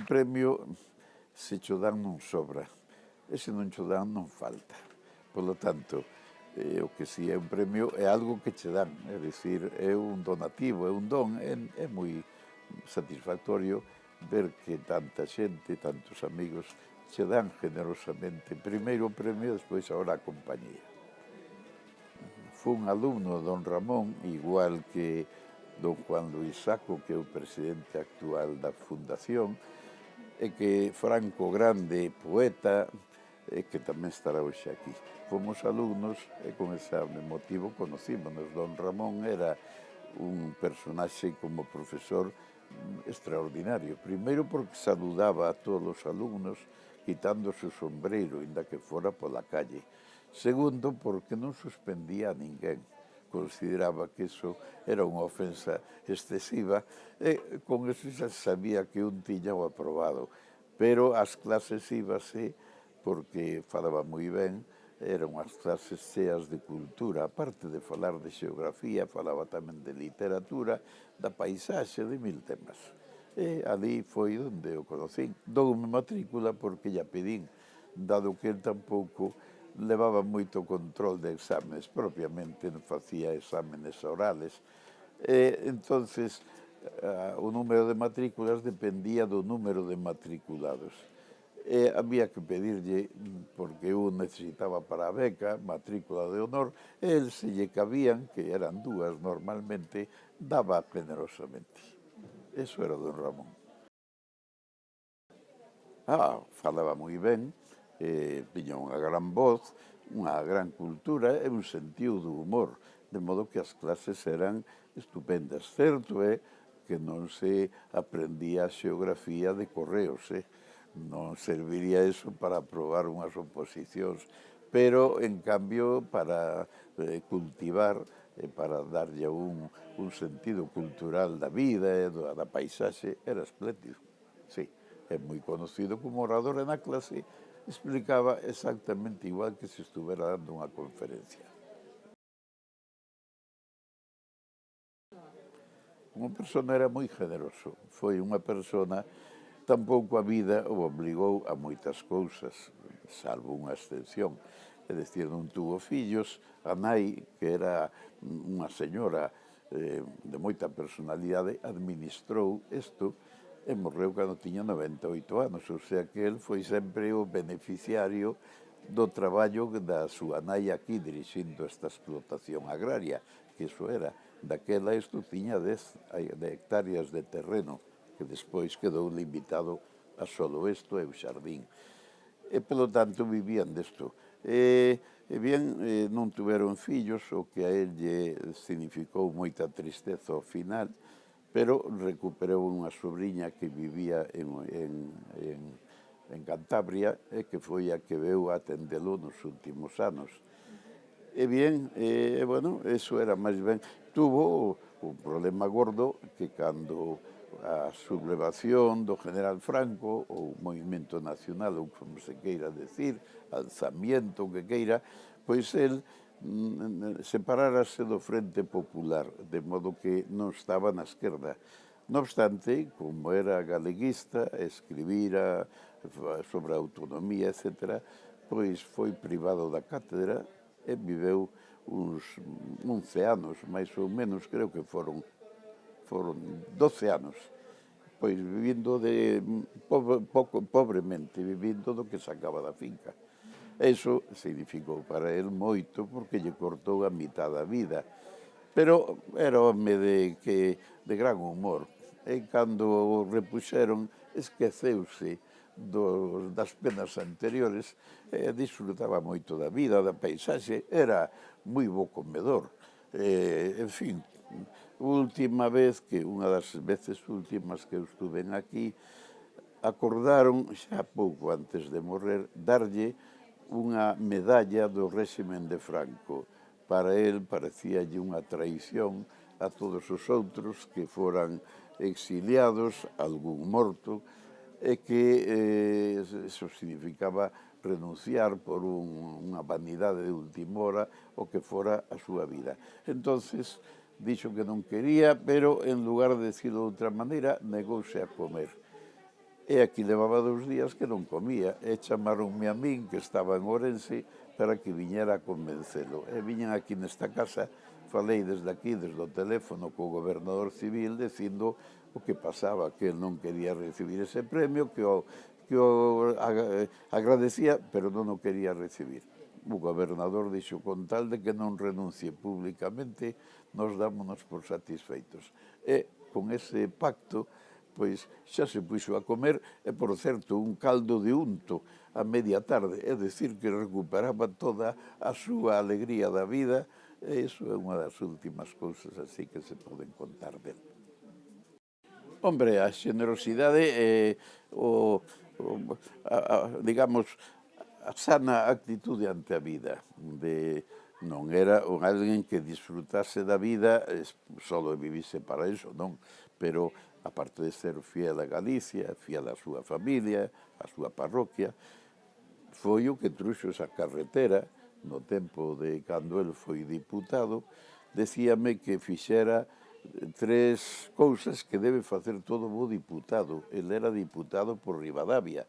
premio, se cho dan, non sobra. E se non cho dan, non falta. Por lo tanto, o que si é un premio é algo que che dan, é dicir, é un donativo, é un don, é moi satisfactorio ver que tanta xente, tantos amigos, che dan generosamente primeiro o premio, despois ahora a compañía. Fui un alumno de don Ramón, igual que don Juan Luis Saco, que é o presidente actual da Fundación, e que Franco Grande, poeta, que tamén estará hoxe aquí. Fomos alumnos e con ese motivo conocímonos. Don Ramón era un personaxe como profesor extraordinario. Primeiro porque saludaba a todos os alumnos quitándose o sombreiro, inda que fora pola calle. Segundo, porque non suspendía a ninguén. Consideraba que iso era unha ofensa excesiva e con eso xa sabía que un tiña o aprobado. Pero as clases íbase porque falaba moi ben, eran as clases cheas de cultura, aparte de falar de xeografía, falaba tamén de literatura, da paisaxe, de mil temas. E ali foi onde o conocín. Doume matrícula porque lla pedín, dado que el tampouco levaba moito control de exámenes, propiamente non facía exámenes orales. Entonces, o número de matrículas dependía do número de matriculados. Había que pedirlle, porque eu necesitaba para a beca, matrícula de honor, e el se lle cabían, que eran dúas normalmente, daba generosamente. Eso era don Ramón. Falaba moi ben, tiña unha gran voz, unha gran cultura e un sentido do humor, de modo que as clases eran estupendas. Certo é que non se aprendía a xeografía de correos, non serviría eso para aprobar unhas oposicións, pero, en cambio, para cultivar, para darlle un sentido cultural da vida e da paisaxe, era espléndido. Sí, é moi conocido como orador e na clase explicaba exactamente igual que se estuvera dando unha conferencia. Unha persona era moi generoso, foi unha persona. Tampouco a vida o obligou a moitas cousas, salvo unha excepción. É dicir, non tuvo fillos, a nai, que era unha señora de moita personalidade, administrou isto e morreu cando tiña 98 anos, ou sea que el foi sempre o beneficiario do traballo da súa nai aquí dirixindo esta explotación agraria, que iso era. Daquela isto tiña 10 hectáreas de terreno, que despois quedou limitado a solo isto e o xardín. E, polo tanto, vivían desto. Non tuveron fillos, o que a él lle significou moita tristeza ao final, pero recuperou unha sobrinha que vivía en Cantabria e que foi a que veu a atendelo nos últimos anos. Bueno, eso era máis ben. Tuvo un problema gordo que cando a sublevación do general Franco, ou movimento nacional, ou como se queira decir, alzamiento que queira, pois el separárase do Frente Popular, de modo que non estaba na esquerda. Non obstante, como era galeguista, escribira sobre a autonomía, etc., pois foi privado da cátedra e viveu uns 11 anos, máis ou menos, creo que foron 12 anos, pois vivindo pobremente, vivindo do que sacaba da finca. Eso significou para el moito, porque lle cortou a mitad da vida. Pero era home de gran humor. E cando o repuxeron, esqueceuse das penas anteriores e disfrutaba moito da vida, da paisaxe. Era moi bo comedor. En fin, última vez, unha das veces últimas que eu estuve aquí, acordaron, xa pouco antes de morrer, darlle unha medalla do réximen de Franco. Para el parecíalle unha traición a todos os outros que foran exiliados, algún morto, e que eso significaba renunciar por unha vanidade de última hora o que fora a súa vida. Entonces, dixo que non quería, pero en lugar de decirlo de outra maneira, negouse a comer. E aquí levaba 2 días que non comía, e chamaronme a min, que estaba en Ourense, para que viñera a convencelo. E viñan aquí nesta casa, falei desde aquí, desde o teléfono, co gobernador civil, dicindo o que pasaba, que el non quería recibir ese premio, que o agradecía, pero non o quería recibir. O gobernador dixo, con tal de que non renuncie públicamente, nos dámonos por satisfeitos. E con ese pacto, pois xa se puxo a comer, e por certo, un caldo de unto a media tarde, é dicir, que recuperaba toda a súa alegría da vida, e iso é unha das últimas cousas así que se poden contar del. Hombre, a xenerosidade é digamos, a sana actitude ante a vida. Non era alguén que disfrutase da vida, só vivise para iso, non. Pero, aparte de ser fiel a Galicia, fiel á súa familia, á súa parroquia, foi o que truxo esa carretera no tempo de cando el foi diputado, decíame que fixera 3 cousas que debe facer todo bo diputado. El era diputado por Ribadavia.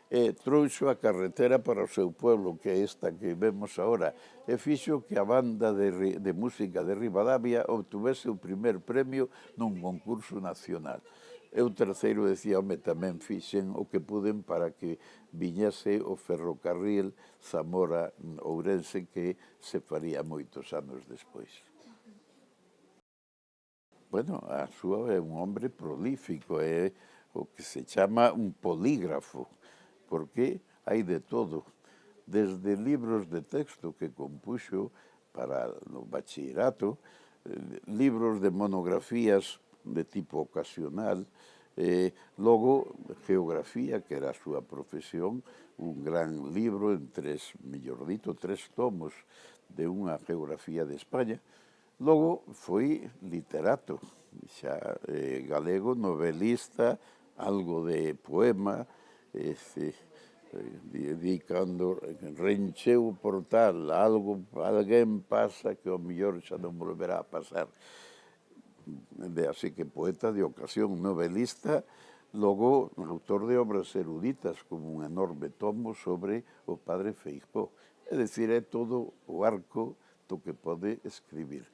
E trouxo a carretera para o seu pueblo, que é esta que vemos agora, e fixo que a banda de música de Ribadavia obtuvese o primer premio nun concurso nacional. E o terceiro decía, home, tamén fixen o que puden para que viñese o ferrocarril Zamora-Ourense, que se faría moitos anos despois. Bueno, a súa é un hombre prolífico, é o que se chama un polígrafo, porque hai de todo, desde libros de texto que compuxo para o bachillerato, libros de monografías de tipo ocasional, logo geografía, que era a súa profesión, un gran libro en mellor dito, 3 tomos de unha geografía de España. Logo foi literato, xa galego, novelista, algo de poema, dedicando, rencheu o portal, alguén pasa que ao mellor xa non volverá a pasar. Así que poeta de ocasión, novelista, logo autor de obras eruditas, como un enorme tomo sobre o padre Feijóo. É dicir, é todo o arco do que pode escribir.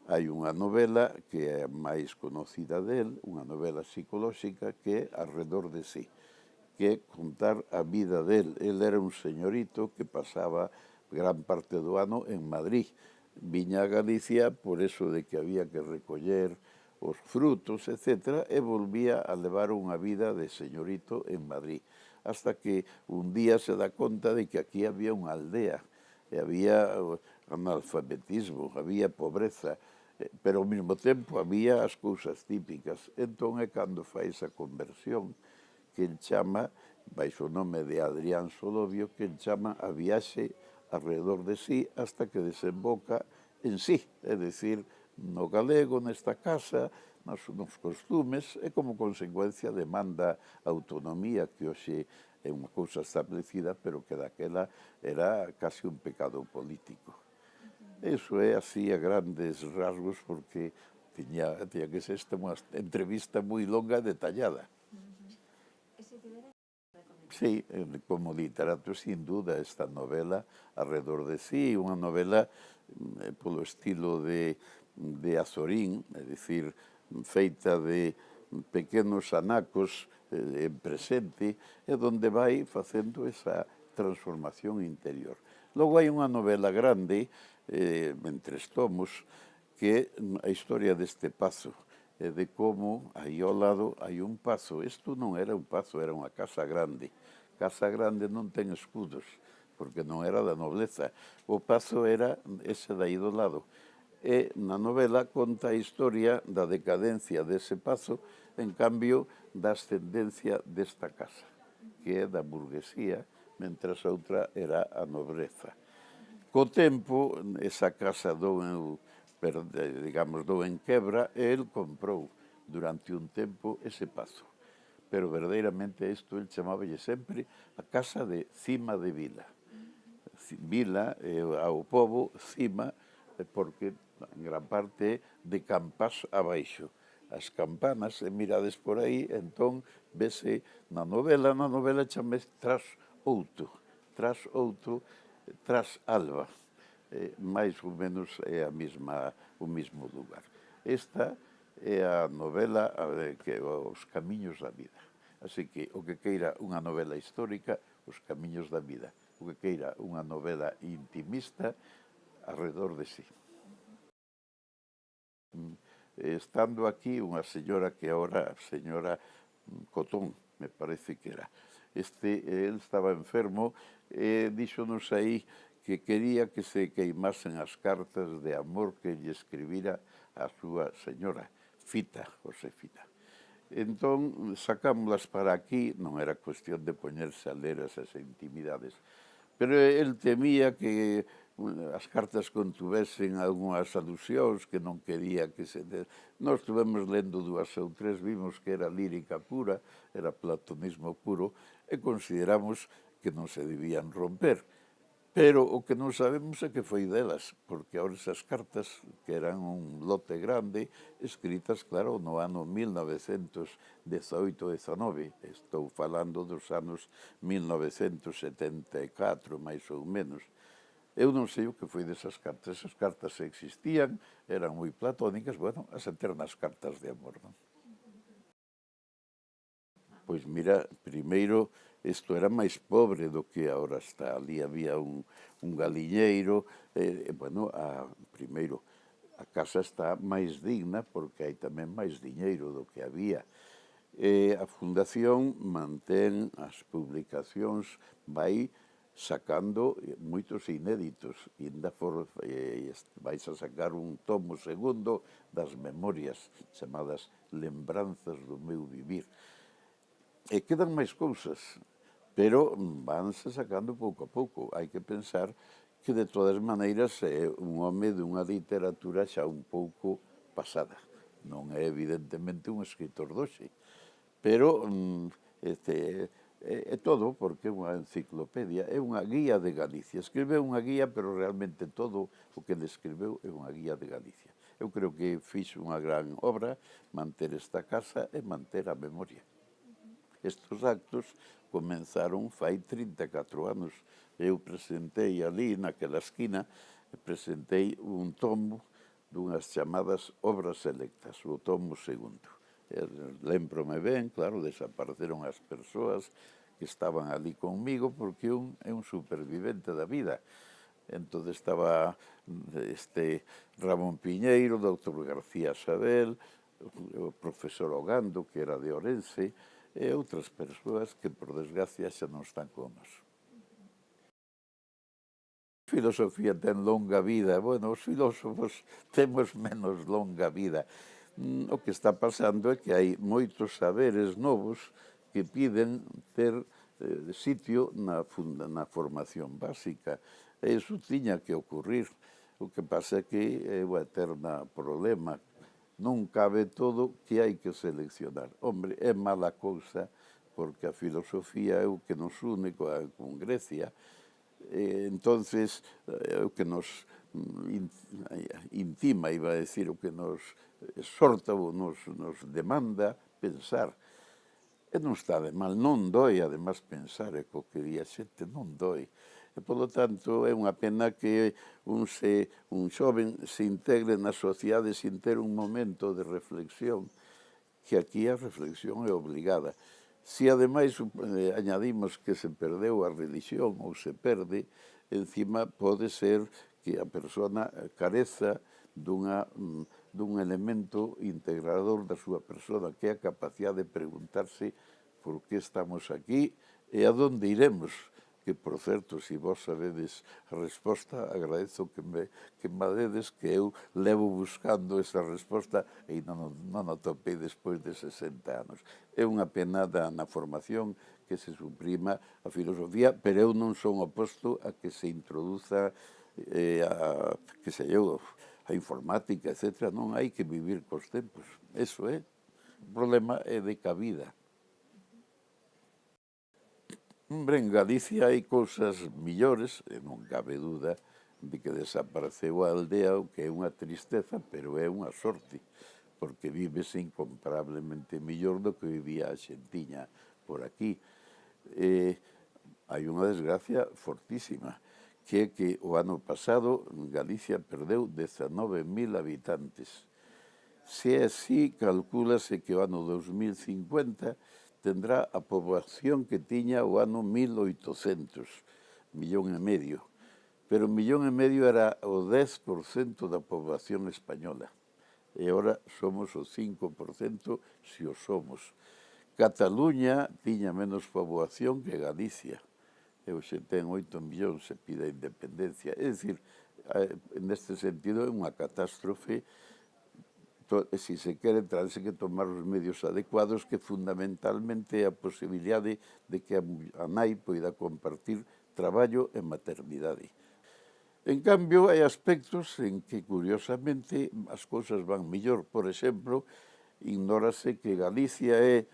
Hai unha novela que é a máis conocida del, unha novela psicolóxica, que é Arredor de sí, que é contar a vida del. El era un señorito que pasaba gran parte do ano en Madrid. Viña a Galicia por eso de que había que recoller os frutos, etc., e volvía a levar unha vida de señorito en Madrid. Hasta que un día se dá conta de que aquí había unha aldea, e había analfabetismo, había pobreza, pero ao mesmo tempo había as cousas típicas. Entón é cando fai esa conversión que el chama, baixo o nome de Adrián Solorio, que el chama a viaxe alrededor de sí hasta que desemboca en sí, é dicir, no galego, nesta casa, nos costumes, e como consecuencia demanda autonomía, que hoxe é unha cousa establecida, pero que daquela era casi un pecado político. Iso é así a grandes rasgos, porque tiña que ser unha entrevista moi longa e detallada. Sí, como literato, sin duda, esta novela Arredor de sí, unha novela polo estilo de Azorín, é dicir, feita de pequenos anacos en presente, e donde vai facendo esa transformación interior. Logo hai unha novela grande, en 3 tomos, que é a historia deste pazo, e de como aí ao lado hai un pazo. Isto non era un pazo, era unha casa grande. Casa grande non ten escudos, porque non era da nobleza. O pazo era ese de aí do lado. E na novela conta a historia da decadencia dese pazo, en cambio da ascendencia desta casa, que é da burguesía, mentras a outra era a nobreza. Co tempo, esa casa dou en quebra, e el comprou durante un tempo ese pazo. Pero verdadeiramente isto el chamáballe sempre a casa de Cima de Vila. Vila ao pobo, cima, porque en gran parte de Campas abaixo. as campanas, e mirades por aí, entón vese na novela chame Tras outro, Tras alba. Mais ou menos é o mesmo lugar. Esta é a novela que Os camiños da vida. Así que o que queira unha novela histórica, Os camiños da vida. O que queira unha novela intimista, Arredor de sí. Estando aquí unha señora que agora, señora Cotón, me parece que era. Él estaba enfermo e díxonos aí que quería que se queimasen as cartas de amor que lle escribira a súa señora, Fita, Josefina. Entón, sacámoslas para aquí, non era cuestión de poñerse a ler esas intimidades, pero el temía que as cartas contuvesen algunhas alusións que non quería que se... Nós estuvemos lendo 2 ou 3, vimos que era lírica pura, era platonismo puro, e consideramos que non se debían romper. Pero o que non sabemos é que foi delas, porque ahora esas cartas, que eran un lote grande, escritas, claro, no ano 1918-19. Estou falando dos anos 1974, máis ou menos. Eu non sei o que foi desas cartas. Esas cartas existían, eran moi platónicas, bueno, as eternas cartas de amor, non? Pois mira, primeiro, isto era máis pobre do que agora está. Ali había un galiñeiro, bueno, primeiro, a casa está máis digna porque hai tamén máis diñeiro do que había. A Fundación mantén as publicacións, vai sacando moitos inéditos. E ainda vais a sacar un tomo segundo das memorias chamadas Lembranzas do meu vivir. E quedan máis cousas, pero vanse sacando pouco a pouco. Hai que pensar que, de todas maneiras, é un home dunha literatura xa un pouco pasada. Non é, evidentemente, un escritor doxe, pero é todo, porque é unha enciclopedia, é unha guía de Galicia. Escribeu unha guía, pero realmente todo o que describeu é unha guía de Galicia. Eu creo que fixo unha gran obra manter esta casa e manter a memoria. Estes actos comenzaron fai 34 anos. Eu presentei ali, naquela esquina, presentei un tomo dunhas chamadas obras selectas, o tomo segundo. Lembro-me ben, claro, desapareceron as persoas que estaban ali conmigo, porque un é un supervivente da vida. Entón estaba Ramón Piñeiro, doutor García Sabel, o profesor Ogando, que era de Ourense, e outras persoas que, por desgracia, xa non están con nós. A filosofía ten longa vida. Bueno, os filósofos temos menos longa vida. O que está pasando é que hai moitos saberes novos que piden ter sitio na formación básica. E iso tiña que ocurrir. O que pasa é que é o eterno problema. Non cabe todo, que hai que seleccionar. Hombre, é mala cousa, porque a filosofía é o que nos une con Grecia. Entonces, o que nos intima, iba a decir, o que nos exhorta ou nos demanda pensar. E non está de mal, non doi, además, pensar, é co que di a xente, non doi. E, polo tanto, é unha pena que un xoven se integre na sociedade sin ter un momento de reflexión, que aquí a reflexión é obligada. Se, ademais, añadimos que se perdeu a religión ou se perde, encima pode ser que a persona careza dun elemento integrador da súa persona, que é a capacidade de preguntarse por que estamos aquí e a donde iremos. Que, por certo, se vos sabedes a resposta, agradezo que me dedes, que eu levo buscando esa resposta e non a topei despois de 60 anos. É unha pena na formación que se suprima a filosofía, pero eu non son oposto a que se introduza a informática, etc. Non hai que vivir cos tempos. Eso é. O problema é de cabida. Hombre, en Galicia hai cousas millores, e non cabe dúda de que desapareceu a aldea, o que é unha tristeza, pero é unha sorte, porque vívese incomparablemente mellor do que vivía a xentiña por aquí. Hai unha desgracia fortísima, que é que o ano pasado Galicia perdeu 19.000 habitantes. Se é así, calcúlase que o ano 2050 tendrá a poboación que tiña o ano 1800, 1,5 millón. Pero 1,5 millón era o 10% da poboación española. E agora somos o 5% se o somos. Cataluña tiña menos poboación que Galicia. E hoxe ten 8 millóns se pide a independencia. É dicir, neste sentido é unha catástrofe. Se se quere, teránse que tomar os medios adecuados, que fundamentalmente é a posibilidade de que a nai poida compartir traballo e maternidade. En cambio, hai aspectos en que, curiosamente, as cousas van mellor. Por exemplo, ignórase que Galicia é,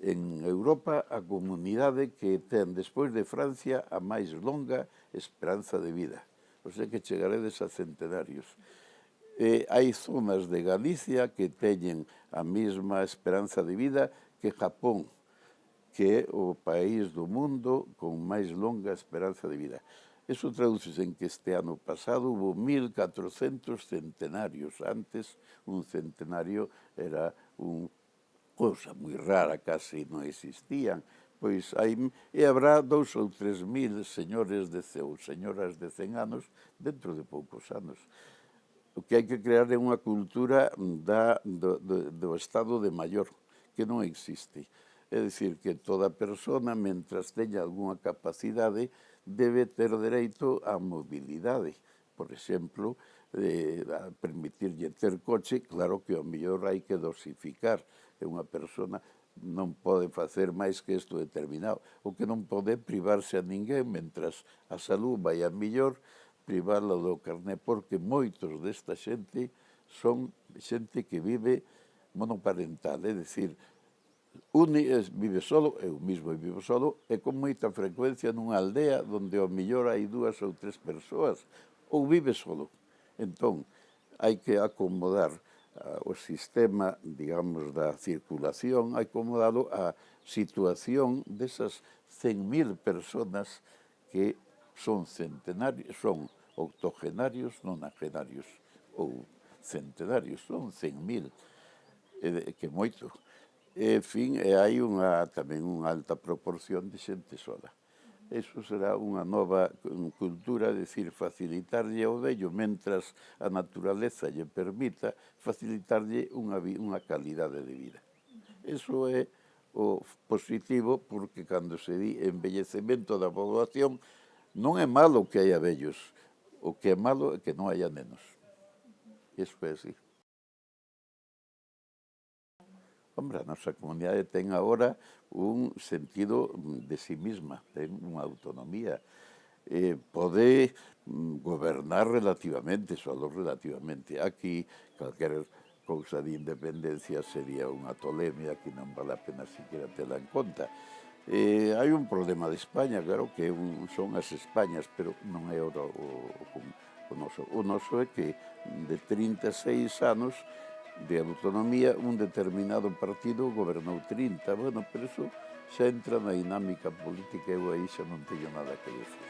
en Europa, a comunidade que ten, despois de Francia, a máis longa esperanza de vida. O sea que chegaredes a centenarios. Hai zonas de Galicia que teñen a mesma esperanza de vida que Japón, que é o país do mundo con máis longa esperanza de vida. Eso tradúcese en que este ano pasado hubo 1.400 centenarios. Antes, un centenario era unha cousa moi rara, casi non existían. Pois habrá 2 ou 3.000 señores ou señoras de 100 anos dentro de poucos anos. O que hai que crear é unha cultura do estado de maior, que non existe. É dicir, que toda persona, mentras teña algunha capacidade, debe ter dereito á mobilidade. Por exemplo, a permitirlle ter coche, claro que ao mellor hai que dosificar. Unha persona non pode facer máis que isto determinado. O que non pode privarse a ninguén, mentras a salud vai a mellor, privarla do carné, porque moitos desta xente son xente que vive monoparental, é dicir, vive solo, eu mesmo vivo solo, e con moita frecuencia nunha aldea onde ao mellor hai 2 ou 3 persoas, ou vive solo. Entón, hai que acomodar o sistema, digamos, da circulación, acomodado á situación desas 100.000 personas que son centenarios, son octogenarios, nonagenarios, ou centenarios, son 100.000, que moito. En fin, hai tamén unha alta proporción de xente sola. Eso será unha nova cultura, é dicir, facilitarlle ao vello, mentras a naturaleza lle permita, facilitarlle unha calidade de vida. Eso é o positivo, porque cando se di envellecemento da poboación, non é malo que haya vellos, o que é malo é que non haya nenos. Eso é así. Hombre, a nosa comunidade ten agora un sentido de sí mesma, ten unha autonomía. Pode gobernar relativamente, solo relativamente. Aquí, calquera cousa de independencia sería unha tolemia que non vale a pena siquiera tela en conta. Hai un problema de España, claro, que son as Españas, pero non é o noso. O noso é que de 36 anos de autonomía, un determinado partido gobernou 30. Bueno, pero eso xa entra na dinámica política e eu aí xa non teño nada que decir.